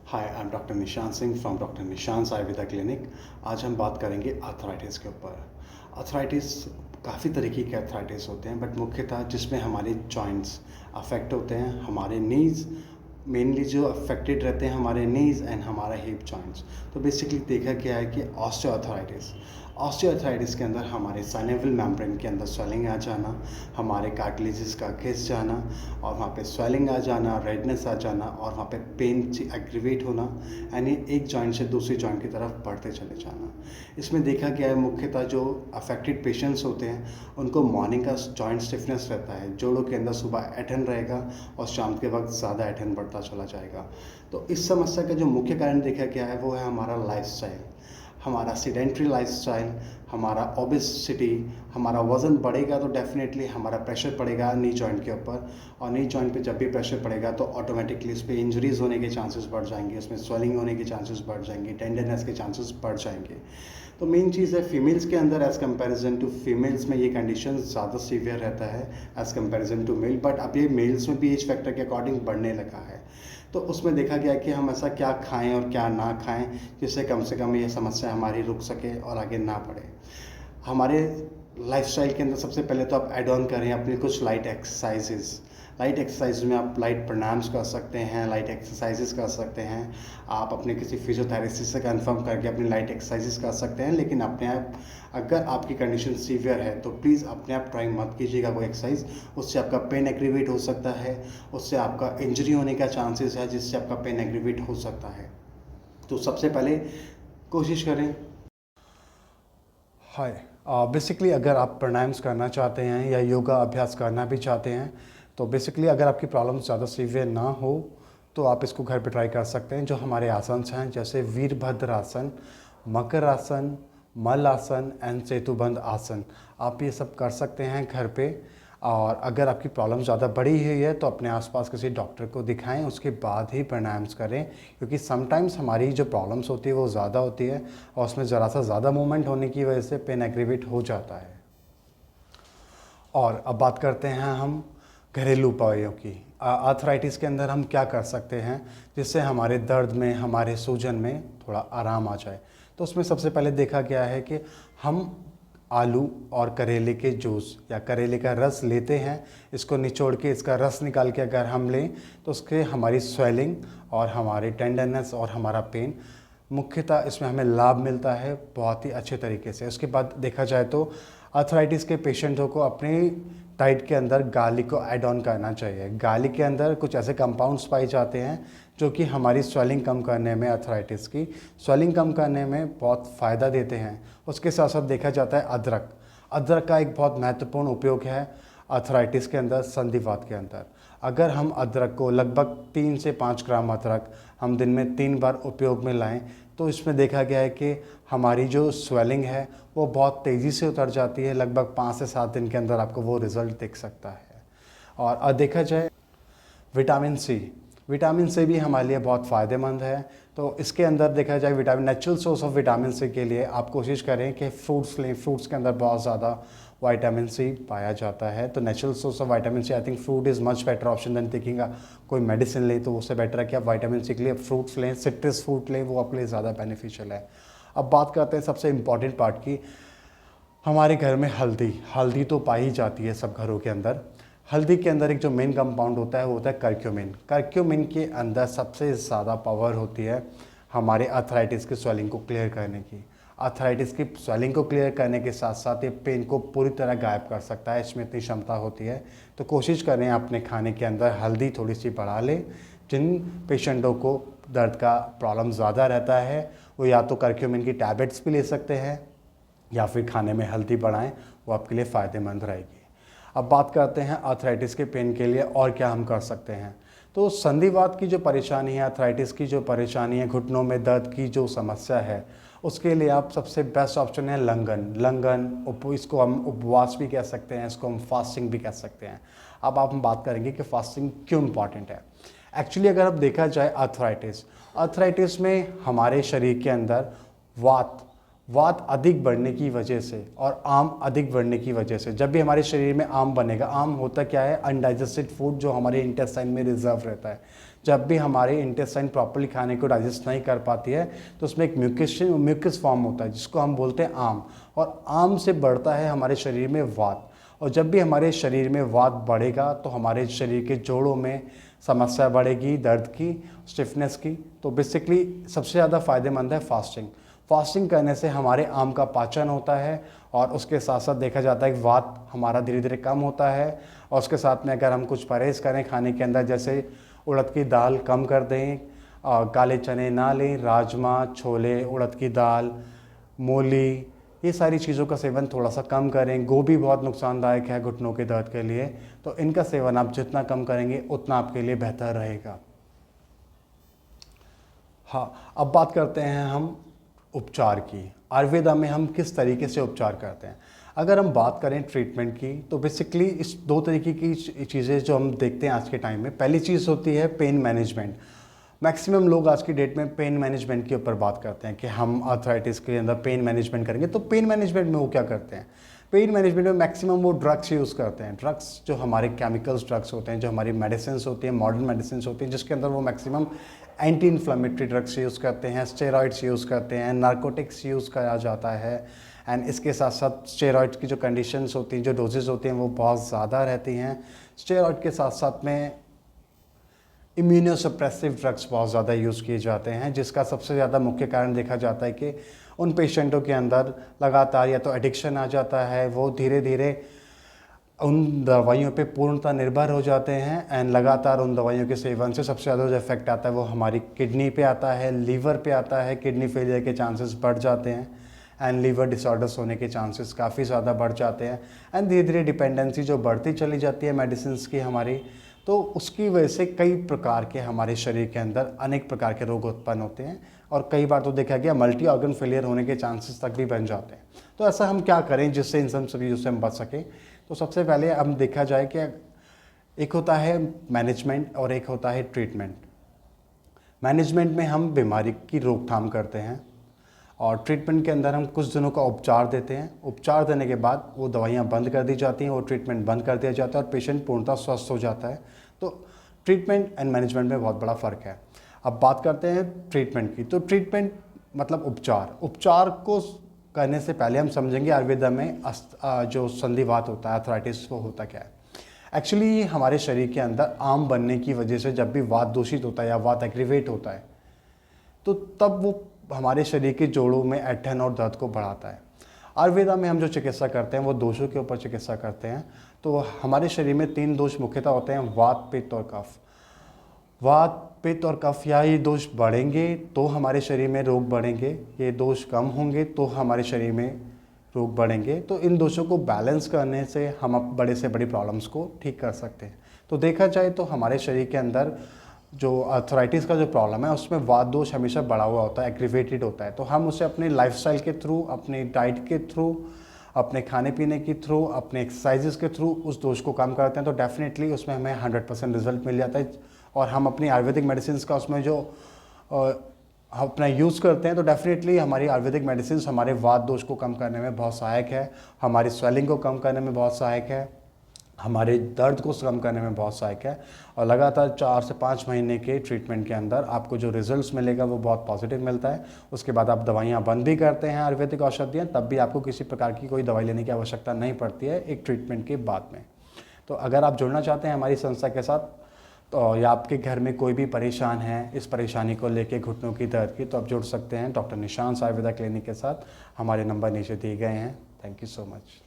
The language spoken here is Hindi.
Hi, I am doctor Nishant Singh from doctor Nishant Ayurveda clinic. आज हम बात करेंगे आर्थराइटिस के ऊपर। आर्थराइटिस काफ़ी तरीके के आर्थराइटिस होते हैं, बट मुख्यतः जिसमें हमारे जॉइंट्स अफेक्ट होते हैं। हमारे नीज़ मेनली जो अफेक्टेड रहते हैं, हमारे नीज़ एंड हमारा हिप जॉइंट्स। तो बेसिकली देखा गया है कि ऑस्टियोआर्थराइटिस के अंदर हमारे साइनेवल मेम्ब्रेन के अंदर स्वेलिंग आ जाना, हमारे कार्टिलेजेस का घिस जाना और वहाँ पे स्वेलिंग आ जाना, रेडनेस आ जाना और वहाँ पे पेन एग्रीवेट होना, यानी एक जॉइंट से दूसरी जॉइंट की तरफ बढ़ते चले जाना। इसमें देखा गया है मुख्यतः जो अफेक्टेड पेशेंट्स होते हैं उनको मॉर्निंग का जॉइंट स्टिफनेस रहता है, जोड़ों के अंदर सुबह ऐंठन रहेगा और शाम के वक्त ज़्यादा ऐंठन बढ़ता चला जाएगा। तो इस समस्या का जो मुख्य कारण देखा गया है वो है हमारा लाइफस्टाइल, हमारा सीडेंट्री लाइफस्टाइल, हमारा ओबेसिटी। हमारा वज़न बढ़ेगा तो डेफिनेटली हमारा प्रेशर पड़ेगा नी जॉइंट के ऊपर, और नी जॉइंट पे जब भी प्रेशर पड़ेगा तो ऑटोमेटिकली उस पर इंजरीज़ होने के चांसेस बढ़ जाएंगे, उसमें स्वेलिंग होने के चांसेस बढ़ जाएंगे, टेंडरनेस के चांसेस बढ़ जाएंगे। तो मेन चीज़ है फीमेल्स के अंदर एज़ कंपैरिजन टू फीमेल्स में ये कंडीशन ज़्यादा सीवियर रहता है as comparison to male, but अब ये मेल्स में भी एज फैक्टर के अकॉर्डिंग बढ़ने लगा है। तो उसमें देखा गया कि हम ऐसा क्या खाएं और क्या ना खाएं जिससे कम से कम ये समस्या हमारी रुक सके और आगे ना बढ़े। हमारे लाइफस्टाइल के अंदर सबसे पहले तो आप ऐड ऑन करें अपनी कुछ लाइट एक्सरसाइजेज। लाइट एक्सरसाइज में आप लाइट प्राणायाम्स कर सकते हैं, लाइट एक्सरसाइजेज कर सकते हैं। आप अपने किसी फिजियोथेरेपिस्ट से कंफर्म करके अपनी लाइट एक्सरसाइजेज कर सकते हैं, लेकिन अपने आप अगर आपकी कंडीशन सीवियर है तो प्लीज़ अपने आप ट्राई मत कीजिएगा वो एक्सरसाइज। उससे आपका पेन एग्रीवेट हो सकता है, उससे आपका इंजरी होने का चांसेस है, जिससे आपका पेन एग्रीवेट हो सकता है। तो सबसे पहले कोशिश करें। हाय, बेसिकली अगर आप प्राणायाम्स करना चाहते हैं या योगा अभ्यास करना भी चाहते हैं तो बेसिकली अगर आपकी प्रॉब्लम ज़्यादा सीवियर ना हो तो आप इसको घर पे ट्राई कर सकते हैं। जो हमारे आसन हैं जैसे वीरभद्र आसन, मकर आसन, मल आसन एंड सेतुबंध आसन, आप ये सब कर सकते हैं घर पे। और अगर आपकी प्रॉब्लम ज़्यादा बढ़ी हुई है तो अपने आसपास किसी डॉक्टर को दिखाएं, उसके बाद ही प्राणायाम्स करें, क्योंकि समटाइम्स हमारी जो प्रॉब्लम्स होती है वो ज़्यादा होती है और उसमें ज़रा सा ज़्यादा मूवमेंट होने की वजह से पेन एग्रीवेट हो जाता है। और अब बात करते हैं हम घरेलू उपायों की। आर्थराइटिस के अंदर हम क्या कर सकते हैं जिससे हमारे दर्द में, हमारे सूजन में थोड़ा आराम आ जाए। तो उसमें सबसे पहले देखा गया है कि हम आलू और करेले के जूस या करेले का रस लेते हैं, इसको निचोड़ के इसका रस निकाल के अगर हम लें तो उसके हमारी स्वेलिंग और हमारी टेंडरनेस और हमारा पेन मुख्यतः इसमें हमें लाभ मिलता है बहुत ही अच्छे तरीके से। उसके बाद देखा जाए तो आर्थराइटिस के पेशेंटों को अपनी डाइट के अंदर गार्लिक को ऐड ऑन करना चाहिए। गार्लिक के अंदर कुछ ऐसे कंपाउंड्स पाए जाते हैं जो कि हमारी स्वेलिंग कम करने में, आर्थराइटिस की स्वेलिंग कम करने में बहुत फ़ायदा देते हैं। उसके साथ साथ देखा जाता है अदरक। अदरक का एक बहुत महत्वपूर्ण उपयोग है आर्थराइटिस के अंदर, संधिवात के अंदर। अगर हम अदरक को लगभग 3 से 5 ग्राम अदरक हम दिन में 3 बार उपयोग में लाएं तो इसमें देखा गया है कि हमारी जो स्वेलिंग है वो बहुत तेज़ी से उतर जाती है। लगभग 5 से 7 दिन के अंदर आपको वो रिज़ल्ट दिख सकता है। और देखा जाए विटामिन सी भी हमारे लिए बहुत फ़ायदेमंद है। तो इसके अंदर देखा जाए natural source of vitamin C के लिए आप कोशिश करें कि फ्रूट्स लें। फ्रूट्स के अंदर बहुत ज़्यादा विटामिन सी पाया जाता है। तो natural source of vitamin C, I think fruit is much better option than taking कोई मेडिसिन लें। तो उससे बेटर है कि आप विटामिन सी के लिए फ्रूट्स लें, सिट्रस फ्रूट लें, वो आपके लिए ज़्यादा बेनिफिशियल है। अब बात करते हैं सबसे इम्पॉर्टेंट पार्ट की। हमारे घर में हल्दी तो पाई जाती है सब घरों के अंदर। हल्दी के अंदर एक जो मेन कंपाउंड होता है वो होता है करक्यूमिन। करक्यूमिन के अंदर सबसे ज़्यादा पावर होती है हमारे आर्थराइटिस की स्वेलिंग को क्लियर करने की। आर्थराइटिस की स्वेलिंग को क्लियर करने के साथ साथ ये पेन को पूरी तरह गायब कर सकता है, इसमें इतनी क्षमता होती है। तो कोशिश करें अपने खाने के अंदर हल्दी थोड़ी सी बढ़ा लें। जिन पेशेंटों को दर्द का प्रॉब्लम ज़्यादा रहता है वो या तो करक्यूमिन की टैबलेट्स भी ले सकते हैं या फिर खाने में हल्दी बढ़ाएं, वो आपके लिए फ़ायदेमंद रहेगी। अब बात करते हैं आर्थराइटिस के पेन के लिए और क्या हम कर सकते हैं। तो संधिवात की जो परेशानी है, आर्थराइटिस की जो परेशानी है, घुटनों में दर्द की जो समस्या है, उसके लिए आप सबसे बेस्ट ऑप्शन है लंगन। इसको हम उपवास भी कह सकते हैं, इसको हम फास्टिंग भी कह सकते हैं। अब हम बात करेंगे कि फास्टिंग क्यों इम्पॉर्टेंट है। एक्चुअली अगर अब देखा जाए आर्थराइटिस में हमारे शरीर के अंदर वात अधिक बढ़ने की वजह से और आम अधिक बढ़ने की वजह से, जब भी हमारे शरीर में आम बनेगा, आम होता क्या है, अनडाइजेस्टेड फूड जो हमारे इंटेस्टाइन में रिजर्व रहता है। जब भी हमारे इंटेस्टाइन प्रॉपर्ली खाने को डाइजेस्ट नहीं कर पाती है तो उसमें एक म्यूकस फॉर्म होता है जिसको हम बोलते हैं आम, और आम से बढ़ता है हमारे शरीर में वात। और जब भी हमारे शरीर में वात बढ़ेगा तो हमारे शरीर के जोड़ों में समस्या बढ़ेगी, दर्द की, स्टिफनेस की। तो बेसिकली सबसे ज़्यादा फ़ायदेमंद है फास्टिंग। फास्टिंग करने से हमारे आम का पाचन होता है और उसके साथ साथ देखा जाता है कि वात हमारा धीरे धीरे कम होता है। और उसके साथ में अगर हम कुछ परहेज़ करें खाने के अंदर, जैसे उड़द की दाल कम कर दें, काले चने ना लें, राजमा, छोले, उड़द की दाल, मूली, ये सारी चीज़ों का सेवन थोड़ा सा कम करें। गोभी बहुत नुकसानदायक है घुटनों के दर्द के लिए, तो इनका सेवन आप जितना कम करेंगे उतना आपके लिए बेहतर रहेगा। हाँ, अब बात करते हैं हम उपचार की। आयुर्वेदा में हम किस तरीके से उपचार करते हैं। अगर हम बात करें ट्रीटमेंट की तो बेसिकली इस दो तरीके की चीज़ें जो हम देखते हैं आज के टाइम में। पहली चीज़ होती है पेन मैनेजमेंट। मैक्सिमम लोग आज की डेट में पेन मैनेजमेंट के ऊपर बात करते हैं कि हम आर्थराइटिस के अंदर पेन मैनेजमेंट करेंगे। तो पेन मैनेजमेंट में वो क्या करते हैं, पेन मैनेजमेंट में मैक्सिमम वो ड्रग्स यूज़ करते हैं। ड्रग्स जो हमारे केमिकल्स ड्रग्स होते हैं, जो हमारी मेडिसिन होती हैं, मॉडर्न मेडिसिन होती हैं, जिसके अंदर वो maximum anti inflammatory drugs use करते हैं, स्टेरॉइड्स यूज़ करते हैं, नारकोटिक्स यूज़ करा जाता है। एंड इसके साथ साथ स्टेरॉइड्स की जो कंडीशंस होती हैं, जो डोजेज़ होती हैं, वो बहुत ज़्यादा रहती हैं। स्टेरॉइड के साथ साथ में इम्यूनोसप्रेसिव ड्रग्स बहुत ज़्यादा यूज़ किए जाते हैं, जिसका सबसे ज़्यादा मुख्य कारण देखा जाता है कि उन पेशेंटों के अंदर लगातार या तो एडिक्शन आ जाता है, वो धीरे धीरे उन दवाइयों पे पूर्णतः निर्भर हो जाते हैं। एंड लगातार उन दवाइयों के सेवन से सबसे ज़्यादा जो इफेक्ट आता है वो हमारी किडनी पे आता है, लीवर पे आता है। किडनी फेलियर के चांसेस बढ़ जाते हैं एंड लीवर डिसऑर्डर्स होने के चांसेस काफ़ी ज़्यादा बढ़ जाते हैं। एंड धीरे धीरे डिपेंडेंसी जो बढ़ती चली जाती है मेडिसिन की हमारी, तो उसकी वजह से कई प्रकार के हमारे शरीर के अंदर अनेक प्रकार के रोग उत्पन्न होते हैं और कई बार तो देखा गया मल्टी ऑर्गन फेलियर होने के चांसेस तक भी बन जाते हैं। तो ऐसा हम क्या करें जिससे इन सब चीज़ों से हम बच सकें। तो सबसे पहले हम देखा जाए कि एक होता है मैनेजमेंट और एक होता है ट्रीटमेंट। मैनेजमेंट में हम बीमारी की रोकथाम करते हैं और ट्रीटमेंट के अंदर हम कुछ दिनों का उपचार देते हैं। उपचार देने के बाद वो दवाइयाँ बंद कर दी जाती हैं, वो ट्रीटमेंट बंद कर दिया जाता है और पेशेंट पूर्णतः स्वस्थ हो जाता है। तो ट्रीटमेंट एंड मैनेजमेंट में बहुत बड़ा फ़र्क है। अब बात करते हैं ट्रीटमेंट की। तो ट्रीटमेंट मतलब उपचार को करने से पहले हम समझेंगे आयुर्वेदा में जो संधिवात होता है, आर्थराइटिस, वो होता क्या है। एक्चुअली हमारे शरीर के अंदर आम बनने की वजह से जब भी वात दूषित होता है या वात एग्रीवेट होता है तो तब वो हमारे शरीर के जोड़ों में ऐंठन और दर्द को बढ़ाता है। आयुर्वेदा में हम जो चिकित्सा करते हैं वो दोषों के ऊपर चिकित्सा करते हैं। तो हमारे शरीर में 3 दोष मुख्यतः होते हैं, वात, पित्त और कफ। वात, पित्त और कफ या ये दोष बढ़ेंगे तो हमारे शरीर में रोग बढ़ेंगे, ये दोष कम होंगे तो हमारे शरीर में रोग बढ़ेंगे। तो इन दोषों को बैलेंस करने से हम बड़े से बड़ी प्रॉब्लम्स को ठीक कर सकते हैं। तो देखा जाए तो हमारे शरीर के अंदर जो आर्थराइटिस का जो प्रॉब्लम है उसमें वात दोष हमेशा बढ़ा हुआ होता है, एग्रीवेटेड होता है। तो हम उसे अपने लाइफस्टाइल के थ्रू, अपनी डाइट के थ्रू, अपने खाने पीने के थ्रू, अपने एक्सरसाइजेस के थ्रू उस दोष को कम करते हैं तो डेफिनेटली उसमें हमें 100% रिजल्ट मिल जाता है। और हम अपनी आयुर्वेदिक मेडिसिन का उसमें जो अपना यूज़ करते हैं तो डेफिनेटली हमारी आयुर्वेदिक मेडिसिन हमारे वात दोष को कम करने में बहुत सहायक है, हमारी स्वेलिंग को कम करने में बहुत सहायक है, हमारे दर्द को कम करने में बहुत सहायक है। और लगातार 4 से 5 महीने के ट्रीटमेंट के अंदर आपको जो रिजल्ट्स मिलेगा वो बहुत पॉजिटिव मिलता है। उसके बाद आप दवाइयाँ बंद भी करते हैं, आयुर्वेदिक औषधियाँ, तब भी आपको किसी प्रकार की कोई दवाई लेने की आवश्यकता नहीं पड़ती है एक ट्रीटमेंट के बाद में। तो अगर आप जुड़ना चाहते हैं हमारी संस्था के साथ तो या आपके घर में कोई भी परेशान है इस परेशानी को लेके, घुटनों की दर्द की, तो आप जुड़ सकते हैं डॉक्टर निशांत आयुर्वेदा क्लिनिक के साथ। हमारे नंबर नीचे दिए गए हैं। Thank you so much.